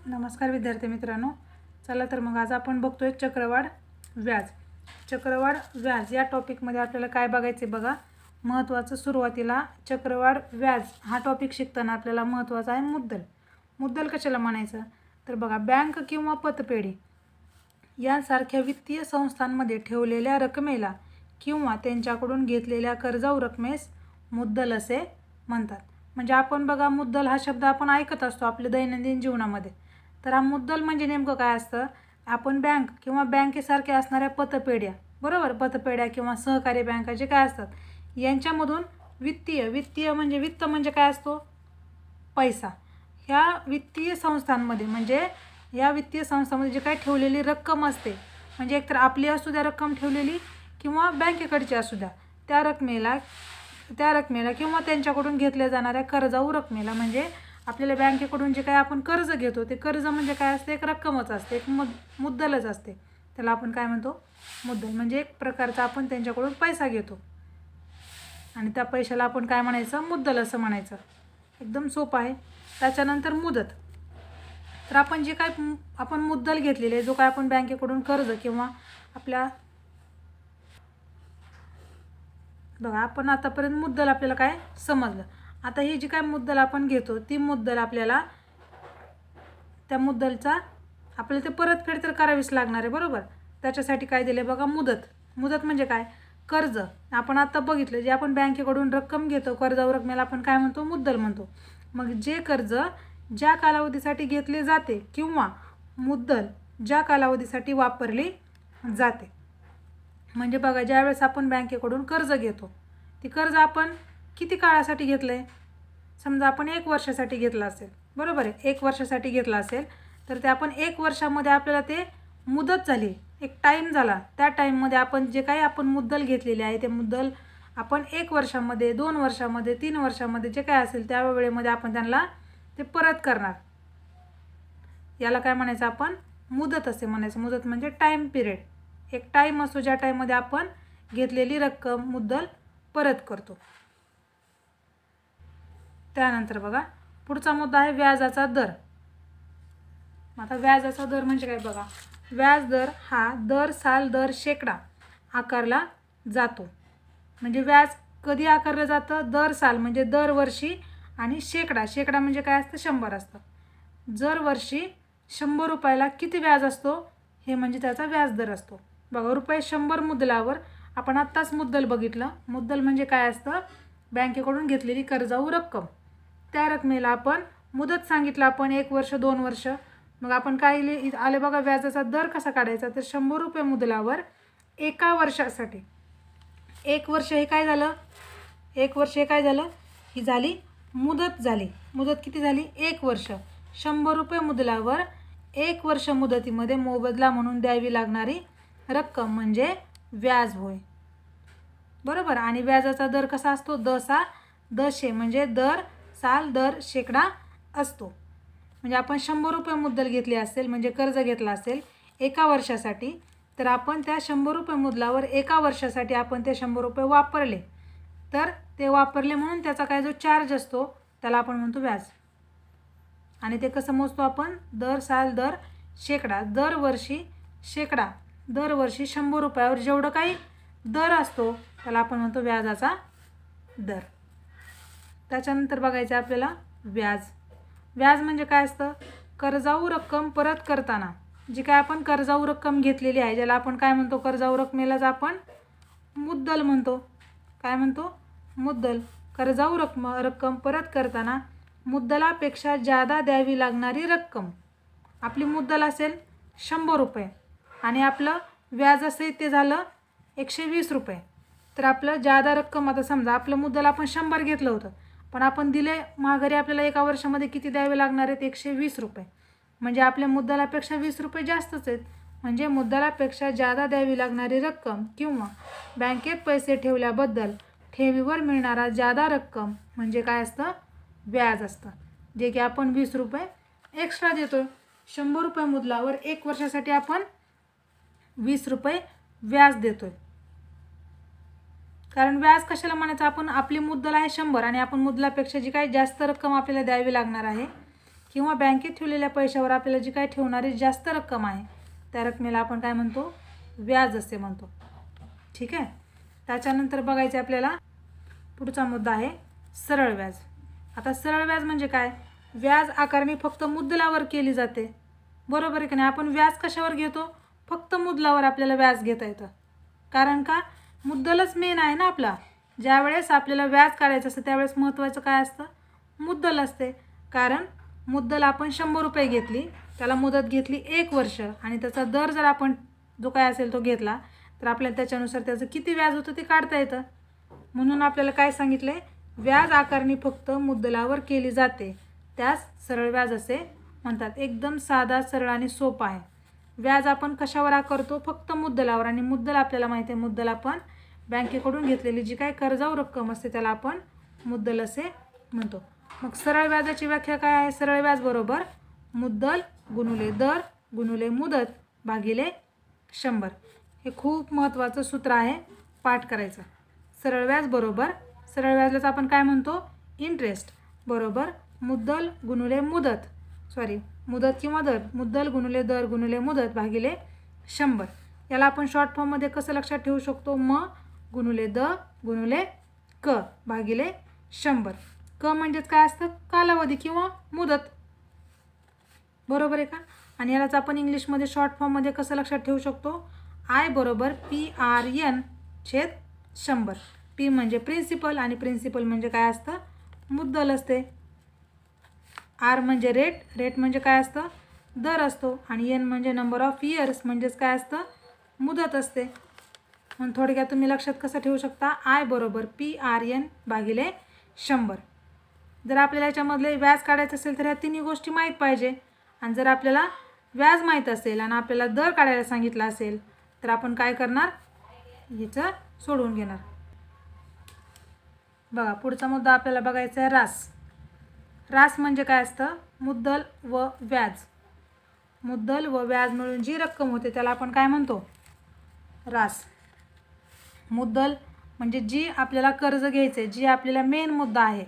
नमस्कार विद्यार्थी मित्रांनो, चला तर मग आज आपण बघतोय चक्रवाढ व्याज. चक्रवाढ व्याज या टॉपिकमध्ये आपल्याला काय बघायचे बघा. महत्त्वाचं सुरुवातीला चक्रवाढ व्याज हा टॉपिक शिकताना आपल्याला महत्त्वाचा आहे मुद्दल. मुद्दल कशाला म्हणायचं तर बघा, बँक किंवा पतपेढी यांसारख्या वित्तीय संस्थांमध्ये ठेवलेल्या रकमेला किंवा त्यांच्याकडून घेतलेल्या कर्जाऊ रकमेस मुद्दल असे म्हणतात. म्हणजे आपण बघा, मुद्दल हा शब्द आपण ऐकत असतो आपल्या दैनंदिन जीवनामध्ये. तर हा मुद्दल म्हणजे नेमकं काय असतं. आपण बँक किंवा बँकेसारख्या असणाऱ्या पतपेढ्या, बरोबर, पतपेढ्या किंवा सहकारी बँका जे काय असतात यांच्यामधून वित्तीय म्हणजे वित्त म्हणजे काय असतो, पैसा. ह्या वित्तीय संस्थांमध्ये म्हणजे या वित्तीय संस्थांमध्ये जे काही ठेवलेली रक्कम असते, म्हणजे एकतर आपली असू द्या रक्कम ठेवलेली किंवा बँकेकडची असू द्या, त्या रकमेला किंवा त्यांच्याकडून घेतल्या जाणाऱ्या कर्जाऊ रकमेला, म्हणजे आपल्याला बँकेकडून जे काही आपण कर्ज घेतो ते कर्ज म्हणजे काय असते, एक रक्कमच असते, एक मुद्दलच असते. त्याला आपण काय म्हणतो, मुद्दल. म्हणजे एक प्रकारचा आपण त्यांच्याकडून पैसा घेतो आणि त्या पैशाला आपण काय म्हणायचं, मुद्दल असं म्हणायचं. एकदम सोपं आहे. त्याच्यानंतर मुदत. तर आपण जे काय आपण मुद्दल घेतलेले आहे, जो काय आपण बँकेकडून कर्ज किंवा आपल्या बघा, आपण आतापर्यंत मुद्दल आपल्याला काय समजलं. आता ही जी काय मुद्दल आपण घेतो ती मुद्दल आपल्याला त्या मुद्दलचा आपल्याला ते परतफेड तर करावीच लागणार आहे, बरोबर. त्याच्यासाठी काय दिले बघा, मुदत. मुदत म्हणजे काय, कर्ज. आपण आता बघितलं, जे आपण बँकेकडून रक्कम घेतो कर्जावर रकमेला आपण काय म्हणतो, मुद्दल म्हणतो. मग जे कर्ज ज्या कालावधीसाठी घेतले जाते किंवा मुद्दल ज्या कालावधीसाठी वापरली जाते. म्हणजे बघा, ज्यावेळेस आपण बँकेकडून कर्ज घेतो ती कर्ज आपण किती काळासाठी घेतलं आहे. समजा आपण 1 वर्षासाठी घेतलं असेल, बरोबर आहे, 1 वर्षासाठी घेतलं असेल तर ते आपण 1 वर्षामध्ये आपल्याला ते मुदत झाली, एक टाईम झाला, त्या टाईममध्ये आपण जे काही आपण मुद्दल घेतलेली आहे ते मुद्दल आपण 1 वर्षामध्ये, 2 वर्षामध्ये, 3 वर्षामध्ये जे काय असेल त्या वेळेमध्ये आपण त्यांना ते परत करणार. याला काय म्हणायचं, आपण मुदत असे म्हणायचं. मुदत म्हणजे टाईम पिरियड. एक टाईम असतो ज्या टाईममध्ये आपण घेतलेली रक्कम मुद्दल परत करतो. त्यानंतर बघा, पुढचा मुद्दा आहे व्याजाचा दर. आता व्याजाचा दर म्हणजे काय बघा, व्याज दर हा दर साल दर शेकडा आकारला जातो. म्हणजे व्याज कधी आकारलं जातं, दर साल म्हणजे दरवर्षी, आणि शेकडा म्हणजे काय असतं, 100 असतं. जर वर्षी 100 रुपयाला किती व्याज असतो हे म्हणजे त्याचा व्याज दर असतो. बघा, ₹100 मुद्दलावर आपण आत्ताच मुद्दल बघितलं. मुद्दल म्हणजे काय असतं, बँकेकडून घेतलेली कर्जाऊ रक्कम. त्या रकमेला आपण मुदत सांगितलं, आपण 1 वर्ष 2 वर्ष. मग आपण काय आले बघा, व्याजाचा दर कसा काढायचा तर ₹100 मुद्दलावर एका वर्षासाठी. 1 वर्ष हे काय झालं, 1 वर्ष हे काय झालं, ही झाली मुदत झाली. मुदत किती झाली, 1 वर्ष. ₹100 मुद्दलावर 1 वर्ष मुदतीमध्ये मोबदला म्हणून द्यावी लागणारी रक्कम म्हणजे व्याज होय, बरोबर. आणि व्याजाचा दर कसा असतो, दशे म्हणजे दर साल दर शेकडा असतो. म्हणजे आपण ₹100 मुद्दल घेतली असेल, म्हणजे कर्ज घेतला असेल एका वर्षासाठी, तर आपण त्या ₹100 मुद्दलावर एका वर्षासाठी आपण ते ₹100 वापरले, तर ते वापरले म्हणून त्याचा काय जो चार्ज असतो त्याला आपण म्हणतो व्याज. आणि ते कसं मोजतो आपण, दर साल दर शेकडा. दरवर्षी शेकडा, दरवर्षी ₹100वर जेवढं काही दर असतो त्याला आपण म्हणतो व्याजाचा दर. त्याच्यानंतर बघायचं आपल्याला व्याज. व्याज म्हणजे काय असतं, कर्जाऊ रक्कम परत करताना जी काय आपण कर्जाऊ रक्कम घेतलेली आहे, ज्याला आपण काय म्हणतो, कर्जाऊ रकमेलाच आपण मुद्दल म्हणतो. काय म्हणतो, मुद्दल. कर्जाऊ रक्कम परत करताना मुद्दलापेक्षा जादा द्यावी लागणारी रक्कम. आपली मुद्दल असेल ₹100 आणि आपलं व्याज असेल ते झालं ₹120. तर आपलं जादा रक्कम, आता समजा आपलं मुद्दल आपण 100 घेतलं होतं, पण आपण दिले माघारी आपल्याला एका वर्षामध्ये किती द्यावे लागणार आहेत, ₹120. म्हणजे आपल्या मुद्दलापेक्षा ₹20 जास्तच आहेत. म्हणजे मुद्दलापेक्षा जादा द्यावी लागणारी रक्कम किंवा बँकेत पैसे ठेवल्याबद्दल ठेवीवर मिळणारा जादा रक्कम म्हणजे काय असतं, व्याज असतं. जे की आपण ₹20 एक्स्ट्रा देतो. ₹100 मुद्दलावर 1 वर्षासाठी आपण ₹20 व्याज देतोय. कारण व्याज कशाला म्हणायचं, आपण आपली मुद्दल आहे 100 आणि आपण मुद्दलापेक्षा जी काही जास्त रक्कम आपल्याला द्यावी लागणार आहे किंवा बँकेत ठेवलेल्या पैशावर आपल्याला जी काय ठेवणारी जास्त रक्कम आहे त्या रकमेला आपण काय म्हणतो, व्याज असे म्हणतो. ठीक आहे. त्याच्यानंतर बघायचे आपल्याला पुढचा मुद्दा आहे सरळ व्याज. आता सरळ व्याज म्हणजे काय, व्याज आकारणी फक्त मुद्दलावर केली जाते. बरोबर आहे की नाही. आपण व्याज कशावर घेतो, फक्त मुद्दलावर आपल्याला व्याज घेता येतं. कारण का, मुद्दलच मेन आहे ना आपला. ज्यावेळेस आपल्याला व्याज काढायचं असतं त्यावेळेस महत्त्वाचं काय असतं, मुद्दल असते. कारण मुद्दल आपण 100 रुपये घेतली, त्याला मुदत घेतली 1 वर्ष आणि त्याचा दर जर आपण जो काय असेल तो घेतला तर आपल्याला त्याच्यानुसार त्याचं किती व्याज होतं ते काढता येतं. म्हणून आपल्याला काय सांगितले, व्याज आकारणी फक्त मुद्दलावर केली जाते, त्यास सरळ व्याज असे म्हणतात. एकदम साधा, सरळ आणि सोपा आहे. व्याज आपण कशावर आकारतो, फक्त मुद्दलावर. आणि मुद्दल आपल्याला माहिती आहे, मुद्दल आपण बँकेकडून घेतलेली जी काही कर्जाऊ रक्कम असते त्याला आपण मुद्दल असे म्हणतो. मग सरळ व्याजाची व्याख्या काय आहे, सरळ व्याज बरोबर मुद्दल गुणुले दर गुणुले मुदत भागिले 100. हे खूप महत्त्वाचं सूत्र आहे, पाठ करायचं. सरळ व्याज बरोबर, सरळ व्याजालाच आपण काय म्हणतो, इंटरेस्ट बरोबर मुद्दल गुणुले मुदत, मुदत किंवा दर, मुद्दल गुणुले दर गुणुले मुदत भागिले 100. याला आपण शॉर्ट फॉर्ममध्ये कसं लक्षात ठेवू शकतो, म गुणुले द गुणुले क भागिले 100. क म्हणजेच काय असतं, कालावधी किंवा मुदत. बरोबर आहे का. आणि यालाच आपण इंग्लिशमध्ये शॉर्ट फॉर्ममध्ये कसं लक्षात ठेवू शकतो, आय बरोबर PRN/100. पी म्हणजे प्रिन्सिपल आणि प्रिन्सिपल म्हणजे काय असतं, मुद्दल असते. आर म्हणजे रेट, रेट म्हणजे काय असतं, दर असतो. आणि एन म्हणजे नंबर ऑफ इयर्स म्हणजेच काय असतं, मुदत असते. म्हणून थोडक्यात तुम्ही लक्षात कसं ठेवू शकता, आय बरोबर PRN/100. जर आपल्याला याच्यामधले व्याज काढायचं असेल तर ह्या तिन्ही गोष्टी माहीत पाहिजे. आणि जर आपल्याला व्याज माहीत असेल आणि आपल्याला दर काढायला सांगितलं असेल तर आपण काय करणार, ह्याचं सोडवून घेणार. बघा पुढचा मुद्दा आपल्याला बघायचा आहे रास. रास म्हणजे काय असतं, मुद्दल व व्याज. मुद्दल व व्याज मिळून जी रक्कम होते त्याला आपण काय म्हणतो, रास. मुद्दल म्हणजे जी आपल्याला कर्ज घ्यायचे, जी आपल्याला मेन मुद्दा आहे,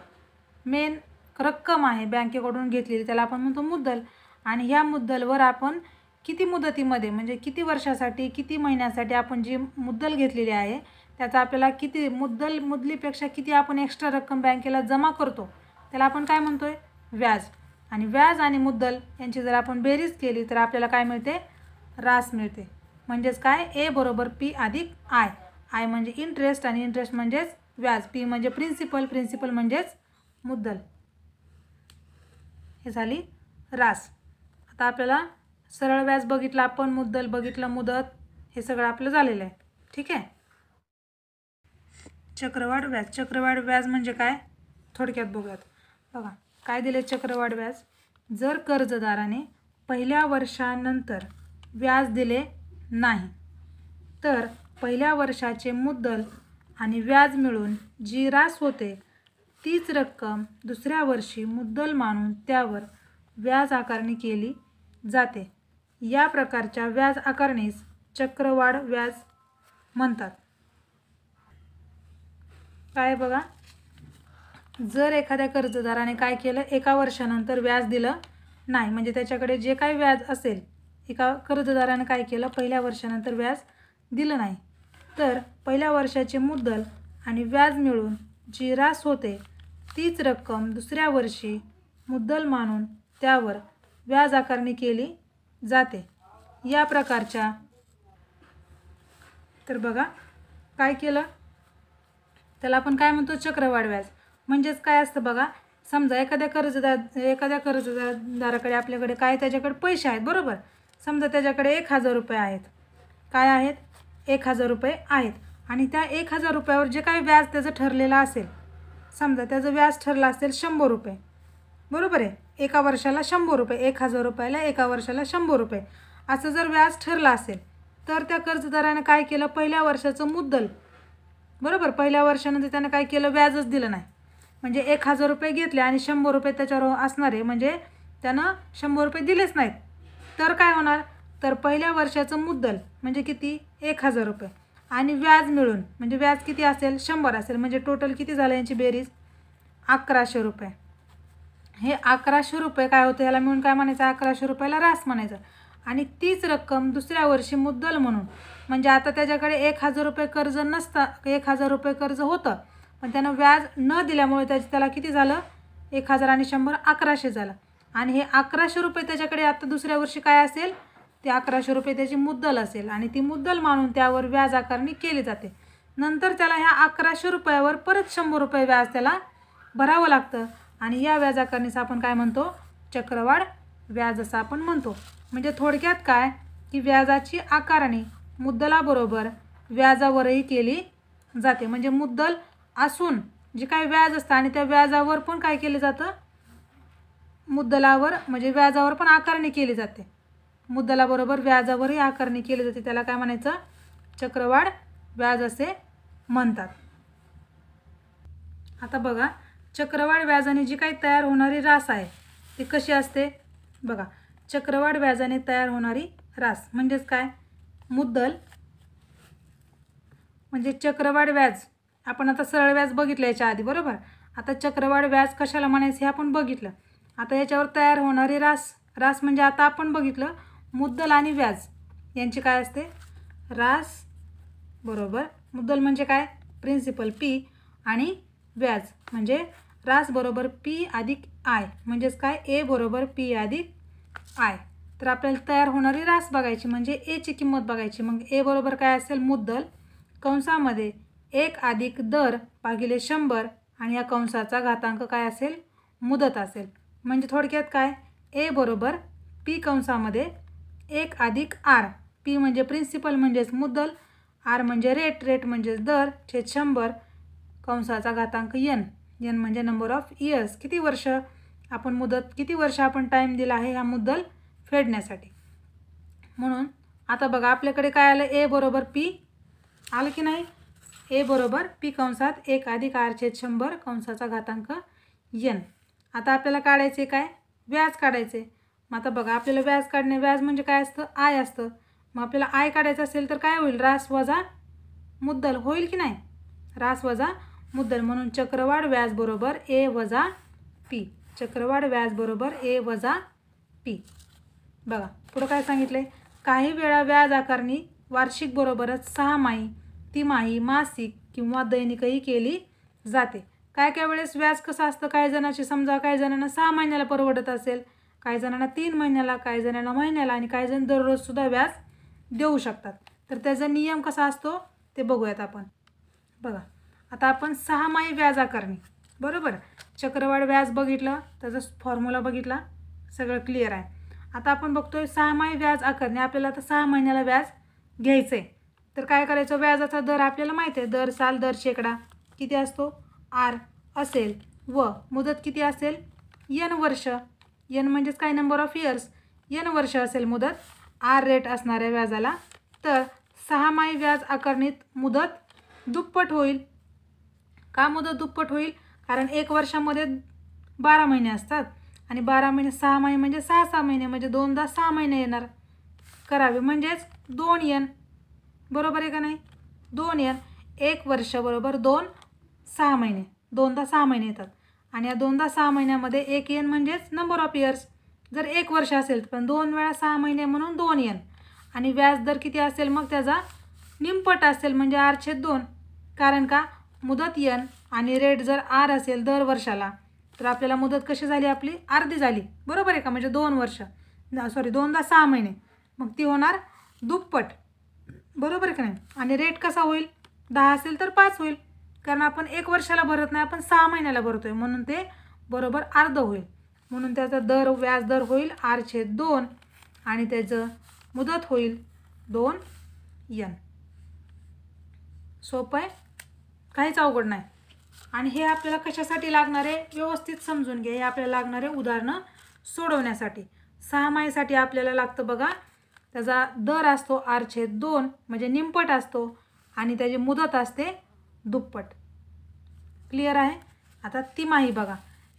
मेन रक्कम आहे बँकेकडून घेतलेली, त्याला आपण म्हणतो मुद्दल. आणि ह्या मुद्दलवर आपण किती मुदतीमध्ये म्हणजे किती वर्षासाठी किती महिन्यासाठी आपण जी मुद्दल घेतलेली आहे त्याचा आपल्याला किती मुद्दलीपेक्षा किती आपण एक्स्ट्रा रक्कम बँकेला जमा करतो त्याला आपण काय म्हणतोय, व्याज. आणि व्याज आणि मुद्दल यांची जर आपण बेरीज केली तर आपल्याला काय मिळते, रास मिळते. म्हणजेच काय, ए बरोबर पी अधिक आय. आय म्हणजे इंटरेस्ट आणि इंटरेस्ट म्हणजेच व्याज. पी म्हणजे प्रिन्सिपल, प्रिन्सिपल म्हणजेच मुद्दल. हे झाली रास. आता आपल्याला सरळ व्याज बघितलं आपण, मुद्दल बघितलं, मुदत, हे सगळं आपलं झालेलं आहे. ठीक आहे. चक्रवाढ व्याज. चक्रवाढ व्याज म्हणजे काय, थोडक्यात बघूयात. बघा काय दिले चक्रवाढ व्याज, जर कर्जदाराने पहिल्या वर्षानंतर व्याज दिले नाही तर पहिल्या वर्षाचे मुद्दल आणि व्याज मिळून जी रास होते तीच रक्कम दुसऱ्या वर्षी मुद्दल मानून त्यावर व्याज आकारणी केली जाते. या प्रकारच्या व्याज आकारणीस चक्रवाढ व्याज म्हणतात. काय बघा, जर एखाद्या कर्जदाराने काय केलं, एका वर्षानंतर व्याज दिलं नाही, म्हणजे त्याच्याकडे जे काही व्याज असेल, एका कर्जदाराने काय केलं, पहिल्या वर्षानंतर व्याज दिलं नाही तर पहिल्या वर्षाचे मुद्दल आणि व्याज मिळून जी रास होते तीच रक्कम दुसऱ्या वर्षी मुद्दल मानून त्यावर व्याज आकारणी केली जाते. या प्रकारच्या, तर बघा काय केलं त्याला आपण काय म्हणतो, चक्रवाढ व्याज. म्हणजेच काय असतं बघा, समजा एखाद्या कर्जदाराकडे आपल्याकडे काय, त्याच्याकडे पैसे आहेत, बरोबर. समजा त्याच्याकडे 1000 रुपये आहेत. काय आहेत, 1000 रुपये आहेत. आणि त्या 1000 रुपयावर जे काही व्याज त्याचं ठरलेलं असेल, समजा त्याचं व्याज ठरलं असेल 100 रुपये, बरोबर आहे. एका वर्षाला 100 रुपये, 1000 रुपयाला एका वर्षाला 100 रुपये असं जर व्याज ठरलं असेल तर त्या कर्जदाराने काय केलं, पहिल्या वर्षाचं मुद्दल, बरोबर, पहिल्या वर्षानंतर त्यानं काय केलं, व्याजच दिलं नाही. म्हणजे 1000 रुपये घेतले आणि 100 रुपये त्याच्यावर असणारे, म्हणजे त्यानं 100 रुपये दिलेच नाहीत. तर काय होणार, तर पहिल्या वर्षाचं मुद्दल म्हणजे किती, 1000 रुपये आणि व्याज मिळून म्हणजे व्याज किती असेल, 100 असेल. म्हणजे टोटल किती झालं यांची बेरीज, 1100 रुपये. हे 1100 रुपये काय होतं, याला मिळून काय म्हणायचं, 1100 रुपयाला रास म्हणायचं. आणि तीच रक्कम दुसऱ्या वर्षी मुद्दल म्हणून, म्हणजे आता त्याच्याकडे 1000 रुपये कर्ज नसता, 1000 रुपये कर्ज होतं, पण त्यानं व्याज न दिल्यामुळे त्याला किती झालं, 1000 आणि 100 1100 झालं. आणि हे 1100 रुपये त्याच्याकडे आता दुसऱ्या वर्षी काय असेल, ते 1100 रुपये त्याची मुद्दल असेल आणि ती मुद्दल मानून त्यावर व्याज आकारणी केली जाते. नंतर त्याला ह्या 1100 रुपयावर परत 100 रुपये व्याज त्याला भरावं लागतं आणि या व्याज आकारणीचं आपण काय म्हणतो, चक्रवाढ व्याज असं आपण म्हणतो. म्हणजे थोडक्यात काय की व्याजाची आकारणी मुद्दलाबरोबर व्याजावरही केली जाते. म्हणजे मुद्दल असून जे काय व्याज असतं आणि त्या व्याजावर पण काय केलं जातं, मुद्दलावर म्हणजे व्याजावर पण आकारणी केली जाते. मुद्दलाबरोबर व्याजावरही आकारणी केली जाते, त्याला काय म्हणायचं, चक्रवाढ व्याज असे म्हणतात. आता बघा, चक्रवाढ व्याजाने जी काही तयार होणारी रास आहे ती कशी असते बघा. चक्रवाढ व्याजाने तयार होणारी रास म्हणजेच काय, मुद्दल म्हणजे चक्रवाढ व्याज. आपण आता सरळ व्याज बघितलं याच्या आधी, बरोबर. आता चक्रवाढ व्याज कशाला म्हणायचं हे आपण बघितलं. आता याच्यावर तयार होणारी रास, रास म्हणजे आता आपण बघितलं मुद्दल आणि व्याज यांची काय असते, रास बरोबर मुद्दल म्हणजे काय, प्रिन्सिपल पी, आणि व्याज म्हणजे रास बरोबर पी अधिक आय, म्हणजेच काय, ए बरोबर पी अधिक आय. तर आपल्याला तयार होणारी रास बघायची म्हणजे एची किंमत बघायची. मग ए बरोबर काय असेल, मुद्दल कंसामध्ये 1 अधिक दर भागिले 100 आणि या कंसाचा घातांक काय असेल, मुदत असेल. म्हणजे थोडक्यात काय, ए बरोबर पी कंसामध्ये 1 अधिक आर, पी म्हणजे प्रिन्सिपल म्हणजेच मुद्दल, आर म्हणजे रेट, रेट म्हणजेच दर, छेद 100 कंसाचा घातांक एन, एन म्हणजे नंबर ऑफ इयर्स, किती वर्ष आपण मुदत, किती वर्ष आपण टाईम दिला आहे ह्या मुद्दल फेडण्यासाठी. म्हणून आता बघा आपल्याकडे काय आलं, ए बरोबर पी आलं की नाही, ए बरोबर पी कंसात 1 अधिक आर छेद 100 कंसाचा घातांक एन. आता आपल्याला काढायचे काय, व्याज काढायचे. मग आता बघा आपल्याला व्याज काढणे, व्याज म्हणजे काय असतं, आय असतं. मग आपल्याला आय काढायचं असेल तर काय होईल, रास वजा मुद्दल होईल की नाही, रास वजा मुद्दल. म्हणून चक्रवाढ व्याज बरोबर ए वजा पी, चक्रवाढ व्याज बरोबर ए वजा पी. बघा पुढं काय सांगितलंय, काही वेळा व्याज आकारणी वार्षिक बरोबरच 6 माही, तिमाही, मासिक किंवा दैनिकही केली जाते. काय काय वेळेस व्याज कसं असतं, काही जणांची समजा काही जणांना 6 महिन्याला परवडत असेल, काही जणांना 3 महिन्याला, काही जणांना महिन्याला, आणि काही जण दररोजसुद्धा व्याज देऊ शकतात. तर त्याचा नियम कसा असतो ते बघूयात आपण. बघा आता आपण 6 माही व्याज आकारणी, बरोबर, चक्रवाढ व्याज बघितलं, त्याचा फॉर्म्युला बघितला, सगळं क्लिअर आहे. आता आपण बघतोय 6 माही व्याज आकारणी, आपल्याला आता 6 महिन्याला व्याज घ्यायचं आहे. तर काय करायचं, व्याजाचा दर आपल्याला माहिती आहे, दर साल दर शेकडा किती असतो, आर असेल, व मुदत किती असेल, एन वर्ष, एन म्हणजेच काय, नंबर ऑफ इयर्स, एन वर्ष असेल मुदत, आर रेट असणाऱ्या व्याजाला. तर 6 माही व्याज आकारणीत मुदत दुप्पट होईल. का मुदत दुप्पट होईल, कारण 1 वर्षामध्ये 12 महिने असतात आणि 12 महिने 6 महिने म्हणजे 6 महिने, म्हणजे 2दा 6 महिने येणार करावे, म्हणजेच 2 एन, बरोबर आहे का नाही, 2 एन. 1 वर्ष बरोबर 2 6 महिने, 2दा 6 महिने येतात आणि या 2दा 6 महिन्यामध्ये 1 एन म्हणजेच नंबर ऑफ इयर्स. जर 1 वर्ष असेल पण 2 वेळा 6 महिने म्हणून 2 एन, आणि व्याज दर किती असेल, मग त्याचा निमपट असेल म्हणजे आर छेद 2. कारण का, मुदत एन आणि रेट जर आर असेल दर वर्षाला, तर आपल्याला मुदत कशी झाली, आपली अर्धी झाली, बरोबर आहे का, म्हणजे 2 वर्ष, सॉरी 2दा 6 महिने, मग ती होणार दुप्पट, बरोबर आहे का नाही. आणि रेट कसा होईल, 10 असेल तर 5 होईल, कारण आपण 1 वर्षाला भरत नाही, आपण 6 महिन्याला भरतोय, म्हणून ते बरोबर अर्ध होईल. म्हणून त्याचा दर, व्याज दर होईल आर छेद 2 आणि त्याचं मुदत होईल 2 एन. सोपं आहे, काहीच अवघड नाही. आणि हे आपल्याला कशासाठी लागणार आहे, व्यवस्थित समजून घ्या, हे आपल्याला लागणार आहे उदाहरणं सोडवण्यासाठी. 6 माहीसाठी आपल्याला लागतं बघा, त्याचा दर असतो आर छेद 2 म्हणजे निमपट असतो आणि त्याची मुदत असते दुप्पट. क्लिअर आहे. आता तिमाही बघा,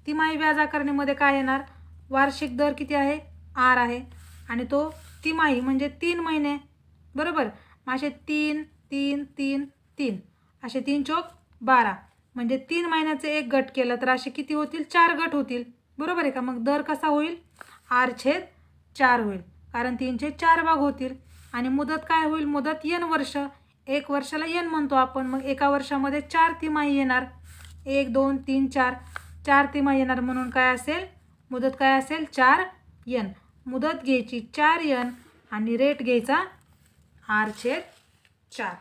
तिमाही व्याज आकारणीमध्ये काय येणार, वार्षिक दर किती आहे, आर आहे, आणि तो तिमाही म्हणजे 3 महिने, बरोबर. मग असे 3 3 3 3 असे 3 चौक 12, म्हणजे 3 महिन्याचे एक गट केलं तर असे किती होतील, 4 गट होतील, बरोबर आहे का? मग दर कसा होईल? r/4 होईल, कारण 3चे 4 भाग होतील. आणि मुदत काय होईल? मुदत n वर्ष. 1 वर्षाला n म्हणतो आपण. मग एका वर्षामध्ये 4 तिमाही येणार. 1 2 3 4 4 तिमाही येणार. म्हणून काय असेल? मुदत काय असेल? 4n. मुदत घ्यायची 4n आणि रेट घ्यायचा r/4.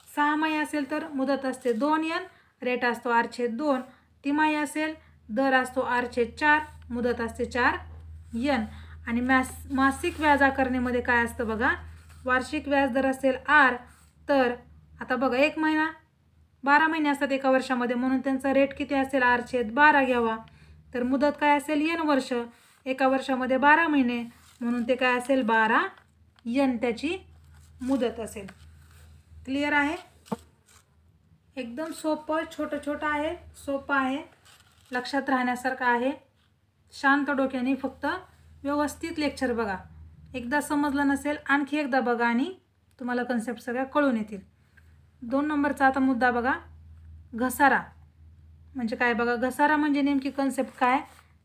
6 महिने असेल तर मुदत असते 2n, रेट असतो r/2. तिमाही असेल दर असतो r/4, मुदत असते 4n. आणि मासिक व्याज आकारणीमध्ये काय असतं बघा? वार्षिक व्याज दर असेल r, तर आता बघा 1 महिना 12 महिने असतात एका वर्षामध्ये, म्हणून त्यांचा रेट किती असेल? r/12 घ्यावा. तर मुदत काय असेल? n वर्ष. एका वर्षामध्ये 12 महिने, म्हणून ते काय असेल? 12n त्याची मुदत असेल. क्लिअर आहे? एकदम सोपं, छोटं छोटं आहे, सोपं आहे, लक्षात राहण्यासारखं आहे. शांत डोक्याने फक्त व्यवस्थित लेक्चर बघा. एकदा समजलं नसेल आणखी एकदा बघा आणि तुम्हाला कन्सेप्ट सगळ्या कळून येतील. 2 नंबरचा आता मुद्दा बघा. घसारा म्हणजे काय बघा? घसारा म्हणजे नेमकी कन्सेप्ट काय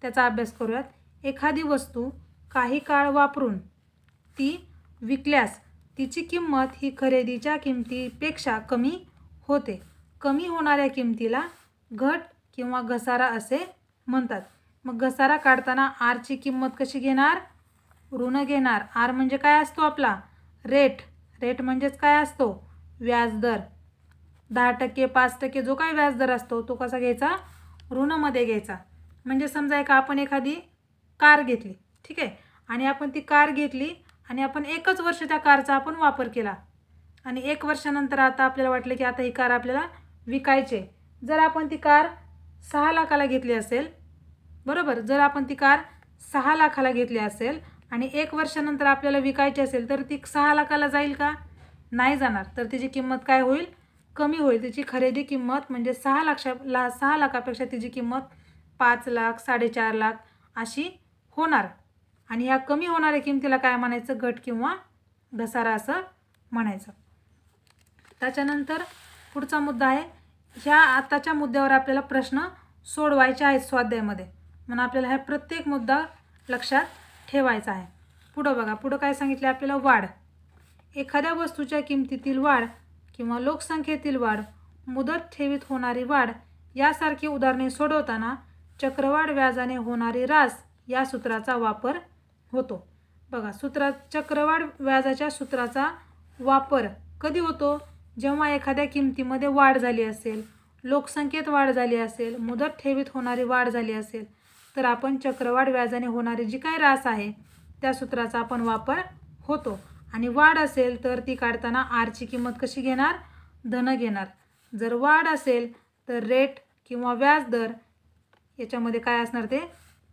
त्याचा अभ्यास करूयात. एखादी वस्तू काही काळ वापरून ती विकल्यास तिची किंमत ही खरेदीच्या किमतीपेक्षा कमी होते. कमी होणाऱ्या किमतीला घट किंवा घसारा असे म्हणतात. मग घसारा काढताना आरची किंमत कशी घेणार? ऋण घेणार. आर म्हणजे काय असतो आपला? रेट. रेट म्हणजेच काय असतो? व्याजदर. 10%, 5% जो काही व्याजदर असतो तो कसा घ्यायचा? ऋणमध्ये घ्यायचा. म्हणजे समजा आपण एखादी कार घेतली, ठीक आहे, आणि आपण ती कार घेतली आणि आपण 1च वर्ष त्या कारचा आपण वापर केला आणि 1 वर्षानंतर आता आपल्याला वाटलं की आता ही कार आपल्याला विकायची. जर आपण ती कार 6 लाखाला घेतली असेल, बरोबर, जर आपण ती कार 6 लाखाला घेतली असेल आणि 1 वर्षानंतर आपल्याला विकायची असेल तर ती 6 लाखाला जाईल का? नाही जाणार. तर तिची किंमत काय होईल? कमी होईल. तिची खरेदी किंमत म्हणजे 6 लाखापेक्षा तिची किंमत 5 लाख, 4.5 लाख अशी होणार. आणि ह्या कमी होणाऱ्या किमतीला काय म्हणायचं? घट किंवा घसारा असं म्हणायचं. त्याच्यानंतर पुढचा मुद्दा आहे. ह्या आताच्या मुद्द्यावर आपल्याला प्रश्न सोडवायचे आहेत स्वाध्यायामध्ये, म्हणून आपल्याला हा प्रत्येक मुद्दा लक्षात ठेवायचा आहे. पुढं बघा. पुढं काय सांगितलं आपल्याला? वाढ. एखाद्या वस्तूच्या किमतीतील वाढ किंवा लोकसंख्येतील वाढ, मुदत ठेवीत होणारी वाढ यासारखी उदाहरणे सोडवताना चक्रवाढ व्याजाने होणारी रास या सूत्राचा वापर होतो. बघा, चक्रवाढ व्याजाच्या सूत्राचा वापर कधी होतो? जेव्हा एखाद्या किमतीमध्ये वाढ झाली असेल, लोकसंख्येत वाढ झाली असेल, मुदत ठेवीत होणारी वाढ झाली असेल, तर आपण चक्रवाढ व्याजाने होणारी जी काही रास आहे त्या सूत्राचा आपण वापर होतो. आणि वाढ असेल तर ती काढताना आरची किंमत कशी घेणार? धन घेणार. जर वाढ असेल तर रेट किंवा व्याजदर याच्यामध्ये काय असणार? ते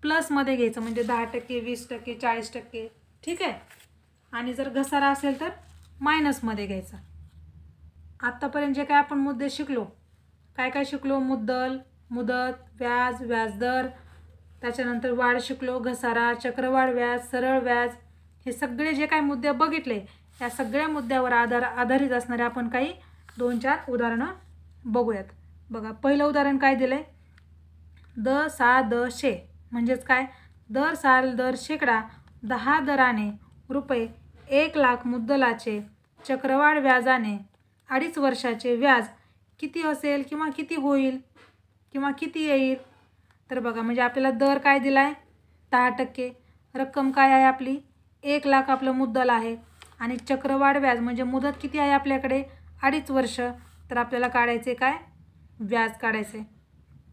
प्लसमध्ये घ्यायचं, म्हणजे 10%, 20%, 40%, ठीक आहे. आणि जर घसारा असेल तर मायनसमध्ये घ्यायचा. आत्तापर्यंत जे काय आपण मुद्दे शिकलो, काय काय शिकलो? मुद्दल, मुदत, व्याज, व्याजदर, त्याच्यानंतर वाढ शिकलो, घसारा, चक्रवाढ व्याज, सरळ व्याज, हे सगळे जे काही मुद्दे बघितले या सगळ्या मुद्द्यावर आधारित असणारे आपण काही 2-4 उदाहरणं बघूयात. बघा, पहिलं उदाहरण काय दिलं आहे? द/श म्हणजेच काय? दर साल दर शेकडा 10 दराने रुपये 1 लाख मुद्दलाचे चक्रवाढ व्याजाने 2.5 वर्षाचे व्याज किती असेल किंवा किती होईल किंवा किती येईल? तर बघा, म्हणजे आपल्याला दर काय दिला आहे? 10%. रक्कम काय आहे आपली? 1 लाख आपलं मुद्दल आहे. आणि चक्रवाढ व्याज म्हणजे मुदत किती आहे आपल्याकडे? 2.5 वर्ष. तर आपल्याला काढायचे काय? व्याज काढायचे,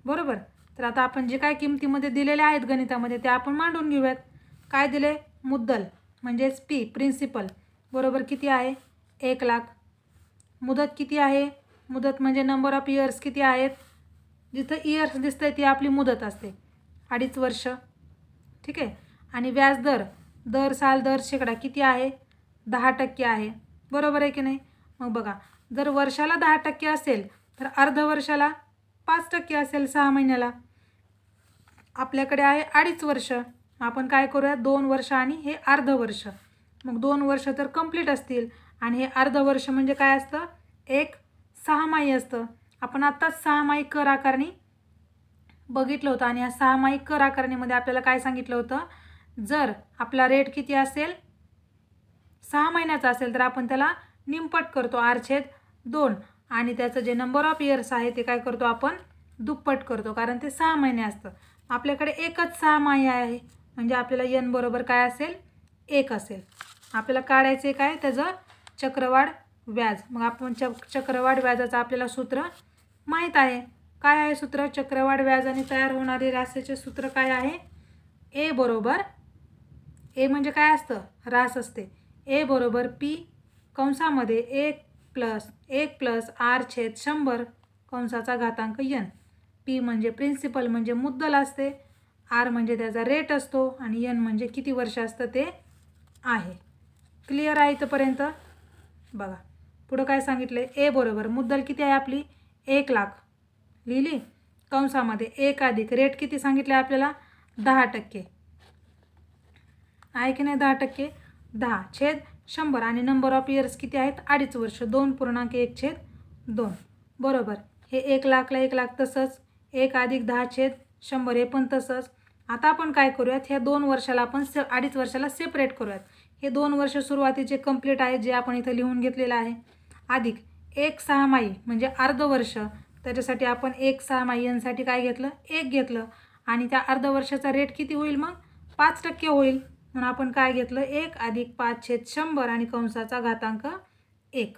बरोबर. तर आता आपण जे काय किमतीमध्ये दिलेले आहेत गणितामध्ये ते आपण मांडून घेऊयात. काय दिले? मुद्दल म्हणजेच पी, प्रिन्सिपल, बरोबर किती आहे? 1 लाख. मुदत किती आहे? मुदत म्हणजे नंबर ऑफ इयर्स किती आहेत? जिथं इयर्स दिसतंय ती आपली मुदत असते, 2.5 वर्ष, ठीक आहे. आणि व्याजदर दर साल दर शेकडा किती आहे? 10% आहे, बरोबर आहे की नाही? मग बघा, जर वर्षाला 10% असेल तर अर्ध वर्षाला 5% असेल. 6 महिन्याला आपल्याकडे आहे 2.5 वर्ष. आपण काय करूया? 2 वर्ष आणि हे अर्ध वर्ष. मग 2 वर्ष तर कंप्लीट असतील आणि हे अर्ध वर्ष म्हणजे काय असतं? एक 6 माही असतं. आपण आत्ताच 6 माही कर आकारणी बघितलं होतं आणि या सहामाही कर आकारणीमध्ये आपल्याला काय सांगितलं होतं, जर आपला रेट किती असेल 6 महिन्याचा असेल तर आपण त्याला निमपट करतो r/2 आणि त्याचं जे नंबर ऑफ इयर्स आहे ते काय करतो आपण दुप्पट करतो, कारण ते 6 महिने असतं. आपल्याकडे एकच 6 आहे म्हणजे आपल्याला n बरोबर काय असेल 1 असेल. आपल्याला काढायचे काय त्याचं चक्रवाढ व्याज. मग आपण चक्रवाढ व्याजाचं आपल्याला सूत्र माहीत आहे. काय आहे सूत्र? चक्रवाढ व्याजाने तयार होणारे राशीचे सूत्र काय आहे? ए बरोबर, ए म्हणजे काय असतं? रास असते. ए बरोबर पी कंसामध्ये 1 प्लस r/100 कंसाचा घातांक n. पी म्हणजे प्रिन्सिपल म्हणजे मुद्दल असते, आर म्हणजे त्याचा रेट असतो आणि n म्हणजे किती वर्ष असतं ते आहे. क्लिअर आहे इथंपर्यंत? बघा पुढं काय सांगितलं. ए बरोबर मुद्दल किती आहे आपली 1 लाख लिहिली, कंसामध्ये 1 अधिक रेट किती सांगितले आपल्याला 10% आहे की नाही 10%, 10/100 आणि नंबर ऑफ इयर्स किती आहेत 2.5 वर्ष, 2.1/2 बरोबर. हे 1 लाखला 1 लाख तसंच, 1 अधिक 10/100 हे पण तसंच. आता आपण काय करूयात, ह्या 2 वर्षाला आपण 2.5 वर्षाला सेपरेट करूयात. हे 2 वर्ष सुरुवातीचे कंप्लीट आहेत जे आपण इथं लिहून घेतलेलं आहे, अधिक 1 सहामाही म्हणजे अर्ध वर्ष, त्याच्यासाठी आपण 1 सहामाही यांसाठी काय घेतलं 1 घेतलं आणि त्या अर्ध वर्षाचा रेट किती होईल मग 5% होईल, म्हणून आपण काय घेतलं 1 अधिक 5/100 आणि कंसाचा घातांक 1.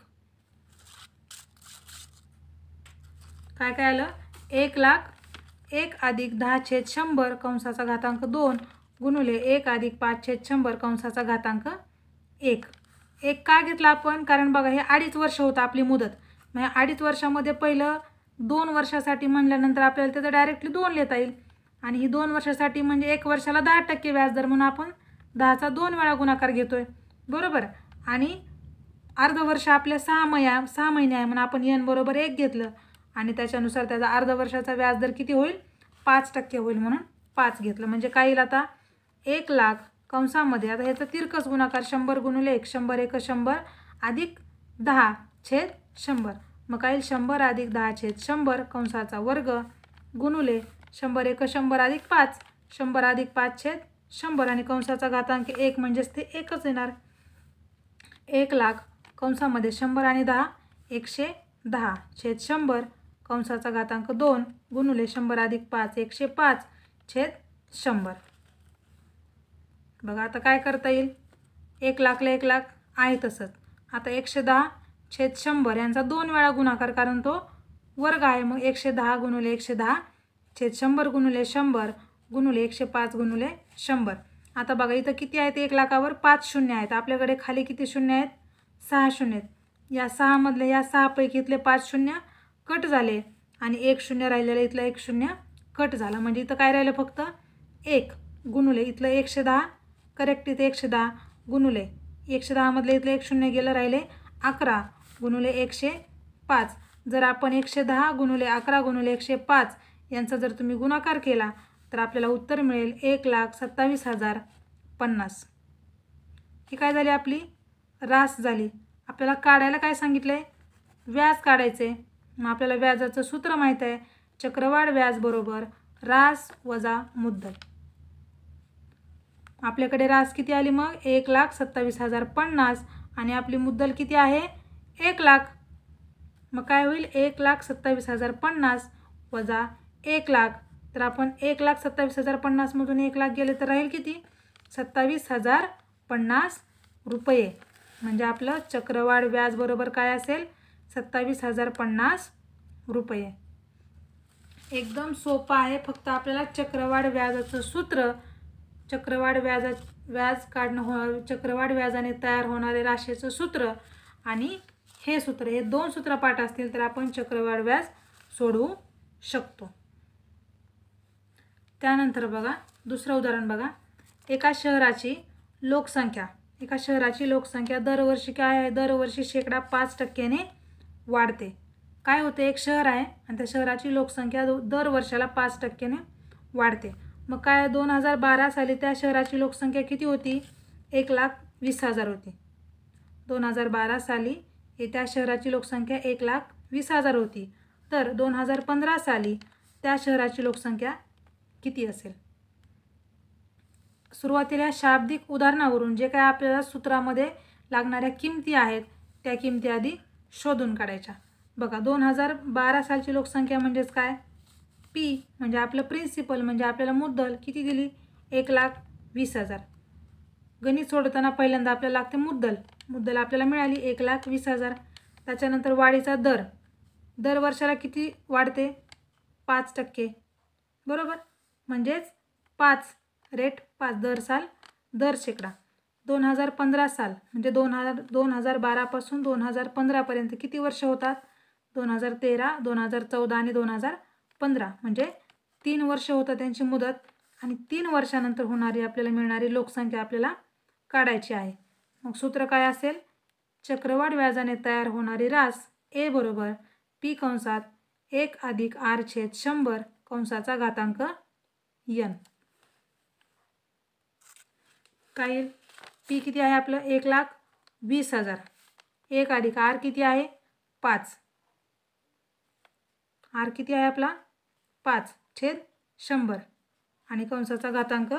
काय काय आलं 1 लाख 1 अधिक 10/100 कंसाचा घातांक 2 गुणुले 1 अधिक 5/100 कंसाचा घातांक 1. 1 का घेतला आपण, कारण बघा हे 2.5 वर्ष होतं आपली मुदत. मग 2.5 वर्षामध्ये पहिलं 2 वर्षासाठी म्हणल्यानंतर आपल्याला त्याचं डायरेक्टली 2 लिहिता येईल आणि ही 2 वर्षासाठी म्हणजे 1 वर्षाला 10% व्याजदर म्हणून आपण 10चा 2 वेळा गुणाकार घेतोय बरोबर. आणि अर्ध वर्ष आपल्या 6 महिने आहे म्हणून आपण n बरोबर 1 घेतलं आणि त्याच्यानुसार त्याचा अर्ध वर्षाचा व्याजदर किती होईल 5% होईल म्हणून 5 घेतलं. म्हणजे काय येईल आता 1 लाख कंसामध्ये आता ह्याचा तिरकस गुणाकार 100 गुणुले 1 100 अधिक 10/100 मग काय येईल 100 अधिक 10/100 कंसाचा वर्ग गुणुले 100 100 अधिक 5 100 अधिक 5/100 आणि कंसाचा घातांक 1 म्हणजेच ते 1च येणार. 1 लाख कंसामध्ये 100 आणि 10 110/100 कंसाचा घातांक 2 गुणुले 100 अधिक 5 105/100. बघा आता काय करता येईल 1 लाखला 1 लाख आहे तसंच. आता 110/100 यांचा 2 वेळा गुणाकार कारण तो वर्ग आहे, मग 110 गुणुले 110/100 गुणुले 100 गुणुले 105 गुणुले 100. आता बघा इथं किती आहेत 1 लाखावर 5 शून्य आहेत, आपल्याकडे खाली किती शून्य आहेत 6 शून्य आहेत. या 6 मधले या 6 पैकी इथले 5 शून्य कट झाले आणि 1 शून्य राहिलेलं इथलं 1 शून्य कट झाला, म्हणजे इथं काय राहिलं फक्त 1 गुणुले इथलं 110 करेक्ट, इथे 110 गुणुले 110 मधले इथलं 1 शून्य गेलं राहिले 11 गुणुले 105. जर आपण 110 गुणुले 11 गुणुले 105 यांचा जर तुम्ही गुणाकार केला तर आपल्याला उत्तर मिळेल 1,27,050. ही काय झाली आपली रास झाली. आपल्याला काढायला काय सांगितलं आहे व्याज काढायचे. मग आपल्याला व्याजाचं सूत्र माहीत आहे, चक्रवाढ व्याज बरोबर रास वजा मुद्दल. आपल्याकडे रास किती आली मग 1,27,050 आणि आपली मुद्दल किती आहे 1 लाख. मग काय होईल 1,27,050 वजा 1 लाख. तर आपण 1,27,050 मधून 1 लाख गेले तर राहील किती 27,050 रुपये. म्हणजे आपलं चक्रवाढ व्याज बरोबर काय असेल 27,050 रुपये. एकदम सोपं आहे, फक्त आपल्याला चक्रवाढ व्याजाचं सूत्र, चक्रवाढ व्याज काढणं चक्रवाढ व्याजाने तयार होणारे राशीचं सूत्र आणि हे सूत्र, हे 2 सूत्र पाठ असतील तर आपण चक्रवाढ व्याज सोडवू शकतो. त्यानंतर बघा दुसरं उदाहरण बघा. एका शहराची लोकसंख्या दरवर्षी काय आहे दरवर्षी 5% वाढते. काय होते एक शहर आहे आणि त्या शहराची लोकसंख्या दर वर्षाला 5% वाढते. मग काय 2012 साली त्या शहराची लोकसंख्या किती होती 1,20,000 होती. 2012 साली त्या शहराची लोकसंख्या 1,20,000 होती. तर 2015 साली त्या शहराची लोकसंख्या किती असेल. सुरुवातीला शाब्दिक उदाहरणावरून जे काय आपल्याला सूत्रामध्ये लागणाऱ्या किमती आहेत त्या किमती आधी शोधून काढायच्या. बघा 2012 सालची लोकसंख्या म्हणजेच काय, पी म्हणजे आपलं प्रिन्सिपल म्हणजे आपल्याला मुद्दल किती दिली, 1,20,000. गणित सोडवताना पहिल्यांदा आपल्याला लागते मुद्दल आपल्याला मिळाली 1,20,000. त्याच्यानंतर वाढीचा दर वर्षाला किती वाढते, 5%, बरोबर. म्हणजेच 5 रेट 5 दर साल दर शेकडा. 2015 साल म्हणजे 2012 पासून 2015 पर्यंत किती वर्ष होतात, 2013, 2014 आणि 2015 म्हणजे 3 वर्ष होतं त्यांची मुदत. आणि 3 वर्षानंतर होणारी आपल्याला मिळणारी लोकसंख्या आपल्याला काढायची आहे. मग सूत्र काय असेल, चक्रवाढ व्याजाने तयार होणारी रास ए बरोबर पी कंसात 1 + r/100 कंसाचा घातांक n. काय येईल, पी किती आहे आपलं 1,20,000. 1 + r किती आहे 5. r किती आहे आपला 5/100 आणि कंसाचा घातांक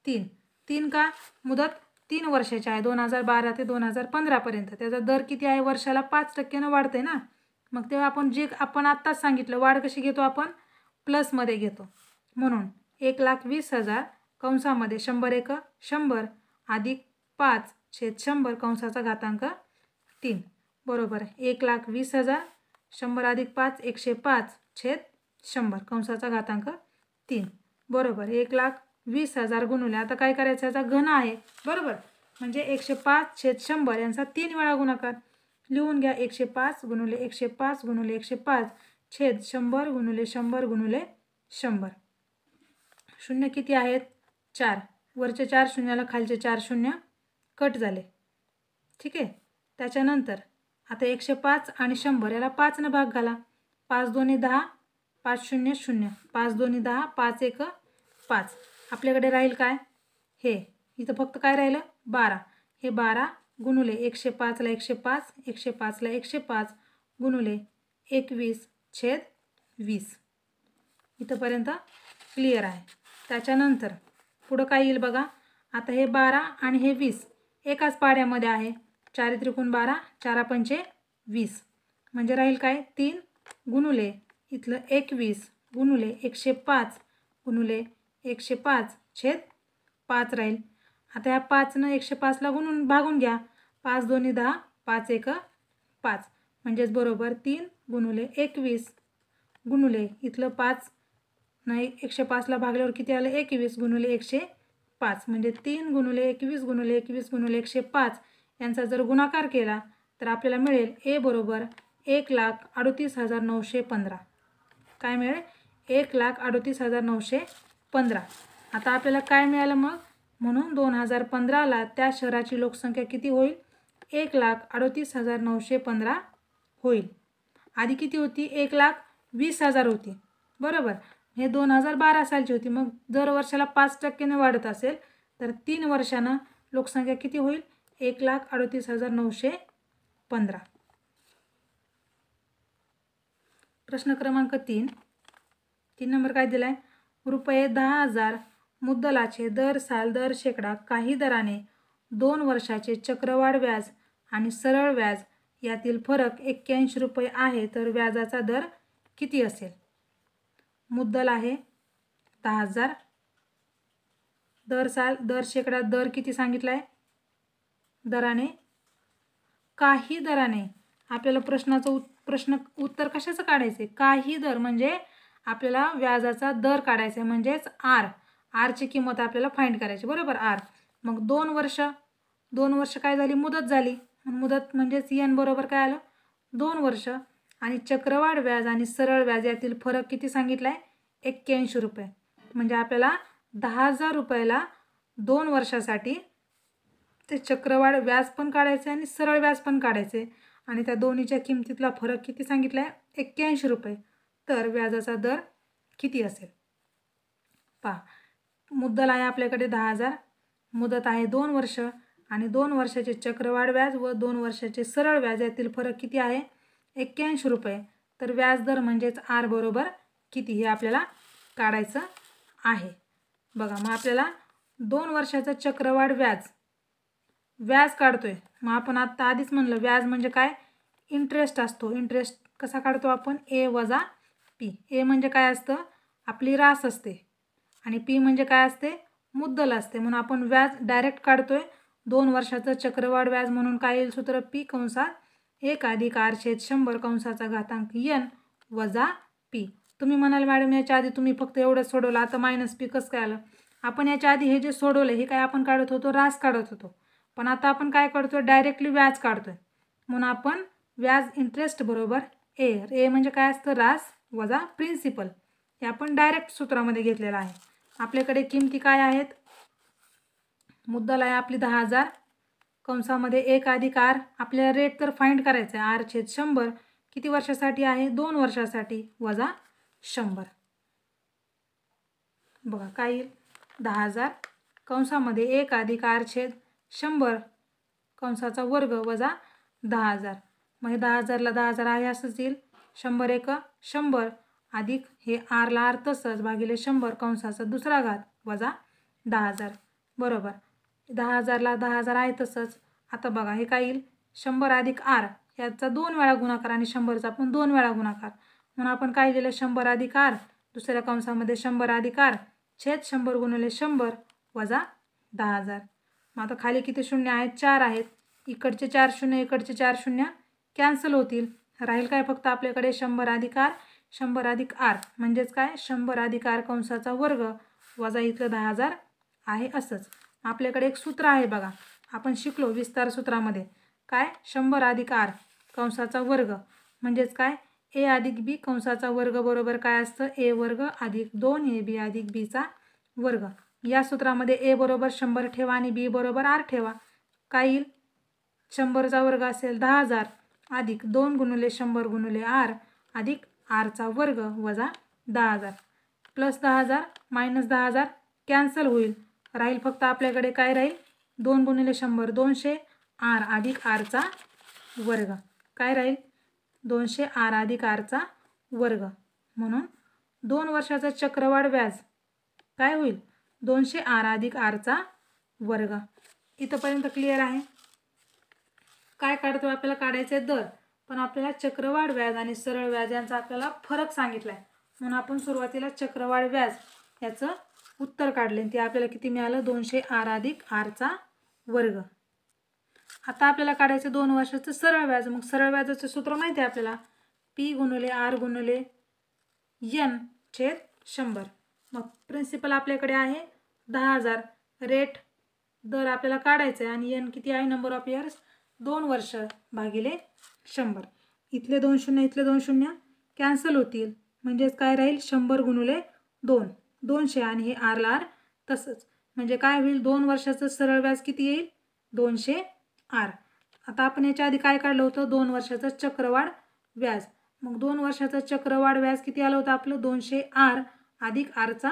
3. 3 का, मुदत 3 वर्षाची आहे 2012 ते 2015 पर्यंत. त्याचा दर किती आहे, वर्षाला 5% वाढते ना. मग तेव्हा आपण आत्ताच सांगितलं वाढ कशी घेतो आपण, प्लसमध्ये घेतो. म्हणून 1,20,000 कंसामध्ये 100 × 100 अधिक 5/100 कंसाचा घातांक 3 बरोबर 1,20,000 100 अधिक 5 105/100 कंसाचा घातांक 3 बरोबर 1,20,000 गुणुले, आता काय करायचं, याचा घन आहे बरोबर, म्हणजे 105/100 यांचा 3 वेळा गुणाकार. लिहून घ्या 105 × 105 × 105/100 × 100 × 100. शून्य किती आहेत 4, वरचे 4 शून्याला खालचे 4 शून्य कट झाले. ठीक आहे. त्याच्यानंतर आता 105 आणि 100 याला 5 ने भाग घाला. 5 × 2 = 10, 5 0 0, 5 2 = 10, 5 1 5. आपल्याकडे राहील काय, हे इथं फक्त काय राहिलं 12. हे 12 गुणुले 105ला 105, 105ला 105 गुणुले 21/20. इथंपर्यंत क्लिअर आहे. त्याच्यानंतर पुढं काय येईल बघा, आता हे 12 आणि हे 20 एकाच पाड्यामध्ये आहे. 4 × 3 = 12, 4 × 5 = 20 म्हणजे राहील काय 3 गुणुले इथलं 21 गुणुले 105 गुणुले 105/5 राहील. आता ह्या 5नं 105ला भागून घ्या. 5 2 = 10, 5 1 5 म्हणजेच बरोबर 3 गुणुले 21 गुणुले इथलं 5 नाही 105ला भागल्यावर किती आलं 21 गुणुले 105 म्हणजे 3 गुणुले 21 गुणुले 21 गुणुले 105 यांचा जर गुणाकार केला तर आपल्याला मिळेल ए बरोबर 1,38,915. काय मिळेल 1,38,915. आता आपल्याला काय मिळालं मग, म्हणून 2015ला त्या शहराची लोकसंख्या किती होईल 1,38,915 होईल. आधी किती होती 1,20,000 होती बरोबर. हे 2012 सालची होती. मग दर वर्षाला 5% वाढत असेल तर 3 वर्षानं लोकसंख्या किती होईल 1,38,915. प्रश्न क्रमांक 3 नंबर काय दिलाय, रुपये 10,000 मुद्दलाचे दर साल दर शेकडा काही दराने 2 वर्षाचे चक्रवाढ व्याज आणि सरळ व्याज यातील फरक 81 रुपये आहे, तर व्याजाचा दर किती असेल. मुद्दल आहे 10,000, दर साल दर शेकडा दर किती सांगितलाय दराने, काही दराने. आपल्याला प्रश्न उत्तर कशाचं काढायचं, काही दर म्हणजे आपल्याला व्याजाचा दर काढायचा आहे म्हणजेच आरची किंमत आपल्याला फाइंड करायची बरोबर आर. मग 2 वर्ष काय झाली मुदत झाली, मुदत म्हणजेच एन बरोबर काय आलं 2 वर्ष. आणि चक्रवाढ व्याज आणि सरळ व्याज यातील फरक किती सांगितलाय 81 रुपये. म्हणजे आपल्याला 10,000 रुपयाला 2 वर्षासाठी ते चक्रवाढ व्याज पण काढायचे आणि सरळ व्याज पण काढायचे आणि त्या दोन्हीच्या किमतीतला फरक किती सांगितलाय 81 रुपये. तर व्याजाचा दर किती असेल पहा. मुद्दल आहे आपल्याकडे 10,000, मुदत आहे 2 वर्ष आणि 2 वर्षाचे चक्रवाढ व्याज व 2 वर्षाचे सरळ व्याज यातील फरक किती आहे 81 रुपये. तर व्याज दर म्हणजेच आर बरोबर किती हे आपल्याला काढायचं आहे. बघा मग आपल्याला 2 वर्षाचं चक्रवाढ व्याज काढतोय. मग आपण आत्ता आधीच म्हणलं व्याज म्हणजे काय, इंटरेस्ट असतो. इंटरेस्ट कसा काढतो आपण, ए वजा पी. ए म्हणजे काय असतं, आपली रास असते, आणि पी म्हणजे काय असते, मुद्दल असते. म्हणून आपण व्याज डायरेक्ट काढतोय. 2 वर्षाचं चक्रवाढ व्याज म्हणून काय येईल सूत्र, पी कंसात 1 अधिक आर छेद 100 कंसाचा घातांक एन वजा पी. तुम्ही म्हणाल मॅडम याच्या आधी तुम्ही फक्त एवढंच सोडवलं, आता मायनस पी कसं काय आलं. आपण याच्या आधी हे जे सोडवलं हे काय आपण काढत होतो, रास काढत होतो. पण आता आपण काय करतोय, डायरेक्टली व्याज काढतोय. म्हणून आपण व्याज इंटरेस्ट बरोबर ए म्हणजे काय असतं, रास वजा प्रिन्सिपल. हे आपण डायरेक्ट सूत्रामध्ये घेतलेलं आहे. आपल्याकडे किमती काय आहेत, मुद्दल आहे आपली 10,000 कंसामध्ये 1 अधिक आर. आपल्याला रेट तर फाइंड करायचं आहे, आर छेद 100 किती वर्षासाठी आहे, 2 वर्षासाठी, वजा 100. बघा काय येईल, 10,000 कंसामध्ये 1 अधिक आर छेद 100 कंसाचा वर्ग वजा 10,000. मग हे 10,000ला 10,000 आहे असंच येईल. 100 एक 100 अधिक हे आरला आर तसंच भागिले 100 कंसाचा दुसरा घात वजा 10,000. बरोबर, 10,000ला 10,000 आहे तसंच. आता बघा हे काय येईल, 100 अधिक आर याचा 2 वेळा गुणाकार आणि 100चा पण 2 वेळा गुणाकार. म्हणून आपण काय लिहिलं, 100 अधिक आर दुसऱ्या कंसामध्ये 100 अधिक आर छेद 100 गुणिले 100 वजा 10,000. मग आता खाली किती शून्य आहेत, 4 आहेत. इकडचे 4 शून्य इकडचे 4 शून्य कॅन्सल होतील. राहील काय फक्त आपल्याकडे 100 अधिक आर 100 अधिक आर म्हणजेच काय, 100 अधिक आर कंसाचा वर्ग वजा इथलं 10,000 आहे असंच. आपल्याकडे एक सूत्र आहे बघा, आपण शिकलो विस्तार सूत्रामध्ये काय, 100 अधिक आर कंसाचा वर्ग म्हणजेच काय, ए अधिक बी कंसाचा वर्ग बरोबर काय असतं, ए वर्ग अधिक 2ab अधिक बीचा वर्ग. या सूत्रामध्ये ए बरोबर 100 ठेवा आणि बी बरोबर आर ठेवा. काय येईल, 100चा वर्ग असेल 10,000 अधिक 2 गुणिले 100 गुणिले आर अधिक आरचा वर्ग वजा 10,000 प्लस 10,000 मायनस 10,000 कॅन्सल होईल. राहील फक्त आपल्याकडे काय राहील, 2 गुणिले 100 200 आर अधिक आरचा वर्ग. काय राहील, 200 आर अधिक आरचा वर्ग. म्हणून 2 वर्षाचा चक्रवाढ व्याज काय होईल, 200 आर अधिक आरचा वर्ग. इथंपर्यंत क्लिअर आहे. काय काढतो, आपल्याला काढायचे दर, पण आपल्याला चक्रवाढ व्याज आणि सरळ व्याज यांचा आपल्याला फरक सांगितला आहे. म्हणून आपण सुरुवातीला चक्रवाढ व्याज याचं उत्तर काढले. ते आपल्याला किती मिळालं, 200 आर अधिक आरचा वर्ग. आता आपल्याला काढायचं 2 वर्षाचं सरळ व्याज. मग सरळ व्याजाचं सूत्र माहिती आहे आपल्याला, पी गुणिले आर गुणिले एन छेद 100. मग प्रिन्सिपल आपल्याकडे आहे 10,000, रेट दर आपल्याला काढायचं आहे आणि एन किती आहे, नंबर ऑफ इयर्स 2 वर्ष भागिले 100. इथले 2 शून्य इथले 2 शून्य कॅन्सल होतील. म्हणजेच काय राहील, 100 गुणिले 2 200 आणि हे आरला आर तसंच. म्हणजे काय होईल, 2 वर्षाचं सरळ व्याज किती येईल, 200 आर. आता आपण याच्या आधी काय काढलं होतं, 2 वर्षाचं चक्रवाढ व्याज. मग 2 वर्षाचं चक्रवाढ व्याज किती आलं होतं आपलं, 200 आर अधिक आरचा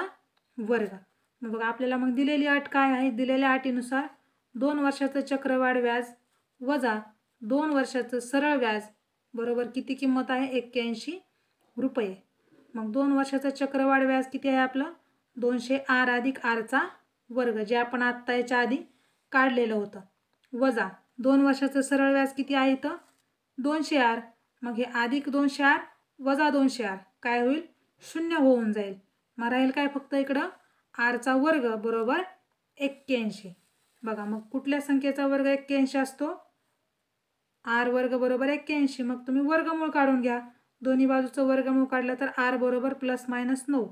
वर्ग. मग बघा आपल्याला मग दिलेली अट काय आहे, दिलेल्या अटीनुसार 2 वर्षाचं चक्रवाढ व्याज वजा 2 वर्षाचं सरळ व्याज बरोबर किती किंमत आहे, 81 रुपये. मग 2 वर्षाचं चक्रवाढ व्याज किती आहे आपलं, 200 आर अधिक आरचा वर्ग, जे आपण आत्ता याच्या आधी काढलेलं होतं, वजा 2 वर्षाचं सरळ व्याज किती आहे इथं, 200 आर. मग हे अधिक 200 आर वजा 200 आर काय होईल, 0 होऊन जाईल. मग राहील काय फक्त इकडं आरचा वर्ग बरोबर 81. बघा मग कुठल्या संख्येचा वर्ग 81 असतो, आर वर्ग बरोबर 81. मग तुम्ही वर्गमूळ काढून घ्या. दोन्ही बाजूचं वर्गमूळ काढलं तर आर बरोबर प्लस मायनस 9.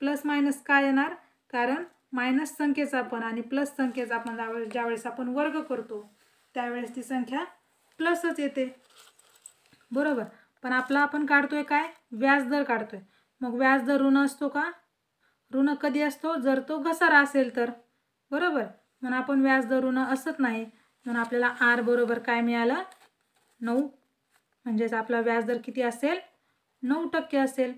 प्लस मायनस काय येणार, कारण मायनस संख्येचा पण आणि प्लस संख्येचा पण ज्यावेळेस आपण वर्ग करतो त्यावेळेस ती संख्या प्लसच येते, बरोबर. पण आपला आपण काढतोय काय, व्याजदर काढतोय. मग व्याजदर ऋण असतो का, ऋण कधी असतो, जर तो घसारा असेल तर, बरोबर. म्हणून आपण व्याजदर ऋण असत नाही. म्हणून आपल्याला आर बरोबर काय मिळालं, 9. म्हणजेच आपला व्याजदर किती असेल, 9% असेल.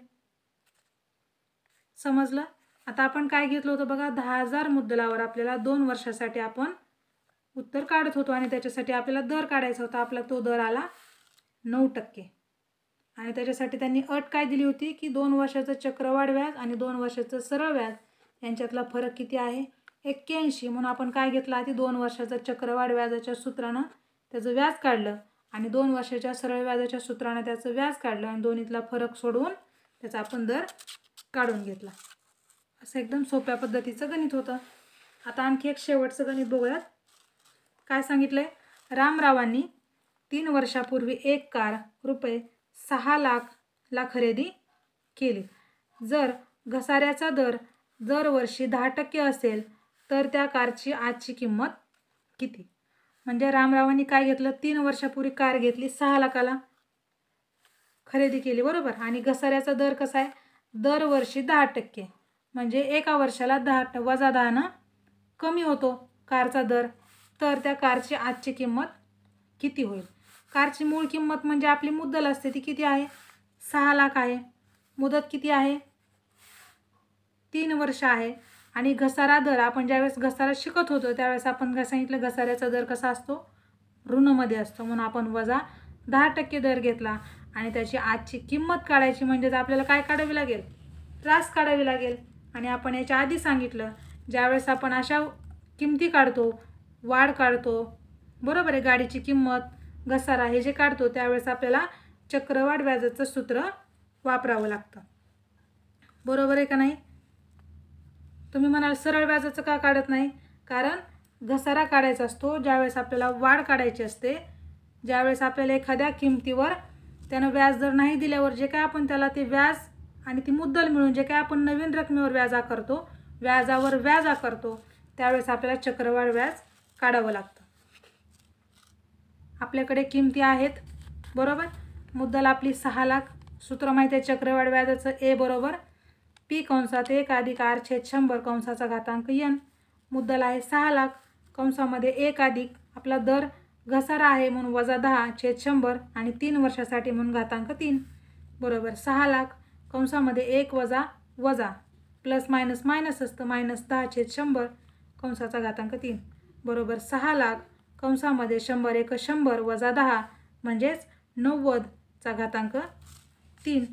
समजलं. आता आपण काय घेतलं होतं बघा, 10,000 मुद्दलावर आपल्याला 2 वर्षासाठी आपण उत्तर काढत होतो आणि त्याच्यासाठी आपल्याला दर काढायचा होता. आपला तो दर आला 9%. आणि त्याच्यासाठी त्यांनी अट काय दिली होती की 2 वर्षाचं चक्रवाढ व्याज आणि 2 वर्षाचं सरळ व्याज यांच्यातला फरक किती आहे 81. म्हणून आपण काय घेतलं आधी 2 वर्षाचं चक्रवाढ व्याजाच्या सूत्रानं त्याचं व्याज काढलं आणि 2 वर्षाच्या सरळ व्याजाच्या सूत्रानं त्याचं व्याज काढलं आणि दोन्हीतला फरक सोडवून त्याचा आपण दर काढून घेतला. असं एकदम सोप्या पद्धतीचं गणित होतं. आता आणखी एक शेवटचं गणित बघूयात. काय सांगितलं आहे, रामरावांनी 3 वर्षापूर्वी एक कार रुपये 6 लाखला खरेदी केली. जर घसाऱ्याचा दर दरवर्षी 10% असेल तर त्या कारची आजची किंमत किती. म्हणजे रामरावांनी काय घेतलं, 3 वर्षापूर्वी कार घेतली, 6 लाखाला खरेदी केली बरोबर. आणि घसाऱ्याचा दर कसा आहे, दरवर्षी 10%, म्हणजे एका वर्षाला 10 वजा 10 कमी होतो कारचा दर. तर त्या कारची आजची किंमत किती होईल. कारची मूळ किंमत म्हणजे आपली मुद्दल असते ती किती आहे 6 लाख आहे. मुदत किती आहे 3 वर्ष आहे. आणि घसारा दर आपण ज्यावेळेस घसारा शिकत होतो त्यावेळेस आपण काय सांगितलं, घसाऱ्याचा दर कसा असतो ऋणमध्ये असतो. म्हणून आपण वजा 10% दर घेतला आणि त्याची आजची किंमत काढायची म्हणजे आपल्याला काय काढावी लागेल, त्रास काढावी लागेल. आणि आपण याच्या आधी सांगितलं ज्यावेळेस आपण अशा किमती काढतो, वाढ काढतो बरोबर आहे, गाडीची किंमत, घसारा हे जे काढतो त्यावेळेस आपल्याला चक्रवाढ व्याजाचं सूत्र वापरावं लागतं बरोबर आहे का नाही. तुम्ही म्हणाल सरळ व्याजाचं का काढत नाही, कारण घसारा काढायचा असतो ज्यावेळेस आपल्याला वाढ काढायची असते. ज्यावेळेस आपल्याला एखाद्या किमतीवर त्यानं व्याजदर नाही दिल्यावर जे काय आपण त्याला ते व्याज आणि ती मुद्दल मिळून जे काय आपण नवीन रकमेवर व्याजावर व्याज आकारतो त्यावेळेस आपल्याला चक्रवाढ व्याज काढावं लागतं. आपल्याकडे किमती आहेत बरोबर. मुद्दल आपली 6 लाख, सूत्र माहिती आहे चक्रवाढ व्याजाचं ए बरोबर पी कंसात 1 अधिक आर छेद 100 कंसाचा घातांक n. मुद्दल आहे 6 लाख कंसामध्ये 1 अधिक आपला दर घसारा आहे म्हणून वजा 10 छेद 100 आणि 3 वर्षासाठी म्हणून घातांक 3 बरोबर 6 लाख कंसामध्ये 1 वजा वजा प्लस मायनस मायनस असतं मायनस 10 छेद 100 कंसाचा घातांक 3 बरोबर 6 लाख कंसामध्ये 100 एक 100 वजा 10 म्हणजेच 90चा घातांक 3.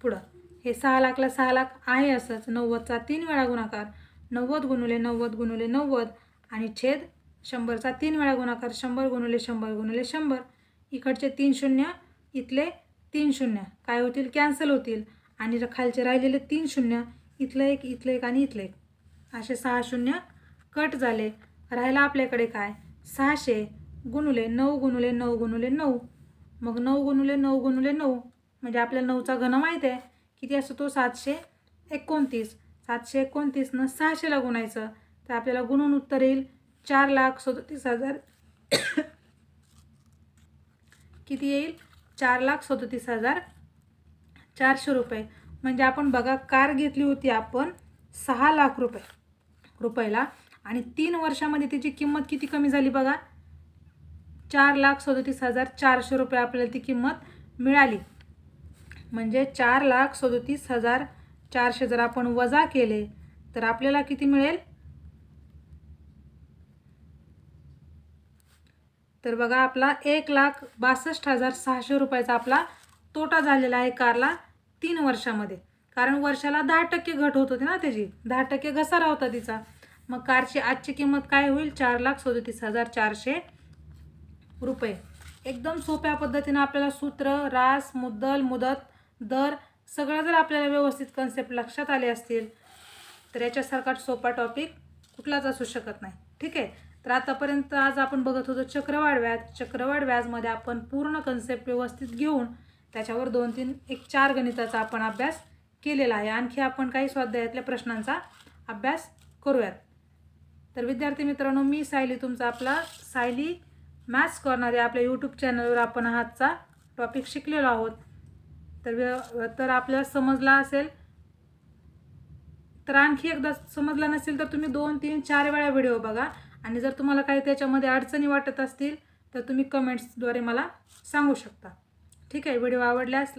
पुढं हे 6 लाखला 6 लाख आहे असंच 90चा 3 वेळा गुणाकार 90 गुणुले 90 गुणुले 90 आणि छेद 100चा 3 वेळा गुणाकार 100 गुणुले 100 गुणुले 100. इकडचे 3 शून्य इथले 3 शून्य काय होतील कॅन्सल होतील आणि खालचे राहिलेले 3 शून्य इथलं एक आणि इथलं एक असे 6 शून्य कट झाले. राहिला आपल्याकडे काय 600 गुणुले 9 गुणुले 9 गुणुले 9. मग 9 गुणुले 9 गुणुले 9 म्हणजे आपल्याला 9चा घन माहीत आहे किती असतो तो 729. 729 600ला गुणायचं तर आपल्याला गुणून उत्तर येईल 4,37,000 किती येईल 4,37,400 रुपये. म्हणजे आपण बघा कार घेतली होती आपण 6 लाख रुपयाला आणि 3 वर्षामध्ये त्याची किंमत किती कमी झाली बघा 4,37,400 रुपये आपल्याला ती किंमत मिळाली. म्हणजे 4,37,400 जर आपण वजा केले तर आपल्याला किती मिळेल, तर बघा आपला 1,62,600 रुपयाचा आपला तोटा झालेला आहे कारला 3 वर्षामध्ये. कारण वर्षाला 10% घट होत होती ना त्याची 10% घसारा होता तिचा. मग कारची आजची किंमत काय होईल 4,37,400 रुपये. एकदम सोप्या पद्धतीने आपल्याला सूत्र, रास, मुद्दल, मुदत, दर सगळं जर आपल्याला व्यवस्थित कन्सेप्ट लक्षात आले असतील तर याच्यासारखा सोपा टॉपिक कुठलाच असू शकत नाही. ठीक आहे. तर आतापर्यंत आज आपण बघत होतो चक्रवाढ व्याज. चक्रवाढ व्याजमध्ये आपण पूर्ण कन्सेप्ट व्यवस्थित घेऊन त्याच्यावर 2-3-1-4 गणिताचा आपण अभ्यास केलेला आहे. आणखी आपण काही स्वाध्यायातल्या प्रश्नांचा अभ्यास करूयात. तर विद्यार्थी मित्रांनो, मी सायली तुमचा आपला सायली मॅथ्स कॉर्नर या आपल्या यूट्यूब चॅनलवर आपण आजचा टॉपिक शिकलेलो आहोत. तर आपल्याला समजला असेल तर आणखी एकदा समजला नसेल तर तुम्ही 2-3-4 वेळा व्हिडिओ बघा आणि जर तुम्हाला काही त्याच्यामध्ये अडचणी वाटत असतील तर तुम्ही कमेंट्सद्वारे मला सांगू शकता. ठीक आहे. व्हिडिओ आवडल्यास